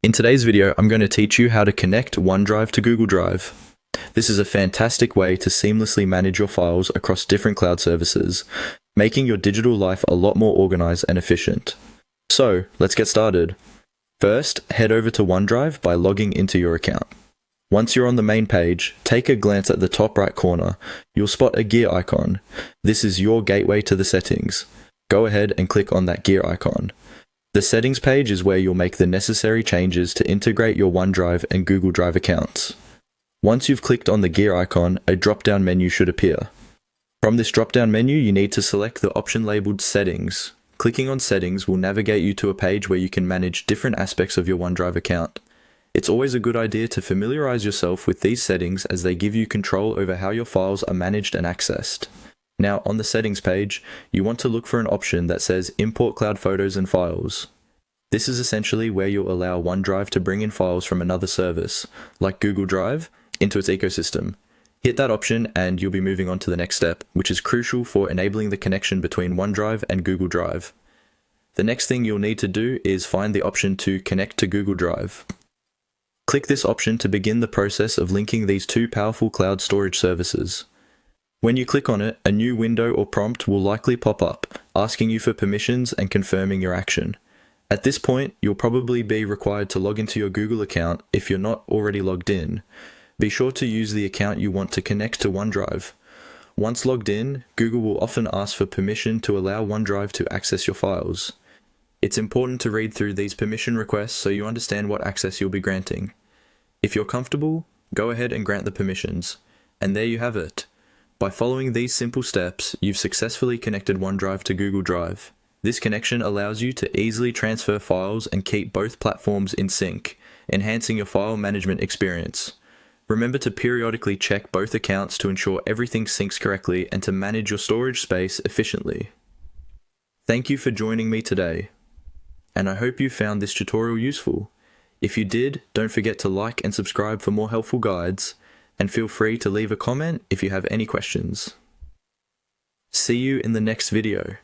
In today's video, I'm going to teach you how to connect OneDrive to Google Drive. This is a fantastic way to seamlessly manage your files across different cloud services, making your digital life a lot more organized and efficient. So, let's get started. First, head over to OneDrive by logging into your account. Once you're on the main page, take a glance at the top right corner. You'll spot a gear icon. This is your gateway to the settings. Go ahead and click on that gear icon. The settings page is where you'll make the necessary changes to integrate your OneDrive and Google Drive accounts. Once you've clicked on the gear icon, a drop-down menu should appear. From this drop-down menu, you need to select the option labeled Settings. Clicking on Settings will navigate you to a page where you can manage different aspects of your OneDrive account. It's always a good idea to familiarize yourself with these settings as they give you control over how your files are managed and accessed. Now, on the settings page, you want to look for an option that says Import Cloud Photos and Files. This is essentially where you'll allow OneDrive to bring in files from another service, like Google Drive, into its ecosystem. Hit that option and you'll be moving on to the next step, which is crucial for enabling the connection between OneDrive and Google Drive. The next thing you'll need to do is find the option to connect to Google Drive. Click this option to begin the process of linking these two powerful cloud storage services. When you click on it, a new window or prompt will likely pop up, asking you for permissions and confirming your action. At this point, you'll probably be required to log into your Google account if you're not already logged in. Be sure to use the account you want to connect to OneDrive. Once logged in, Google will often ask for permission to allow OneDrive to access your files. It's important to read through these permission requests so you understand what access you'll be granting. If you're comfortable, go ahead and grant the permissions. And there you have it. By following these simple steps, you've successfully connected OneDrive to Google Drive. This connection allows you to easily transfer files and keep both platforms in sync, enhancing your file management experience. Remember to periodically check both accounts to ensure everything syncs correctly and to manage your storage space efficiently. Thank you for joining me today, and I hope you found this tutorial useful. If you did, don't forget to like and subscribe for more helpful guides. And feel free to leave a comment if you have any questions. See you in the next video.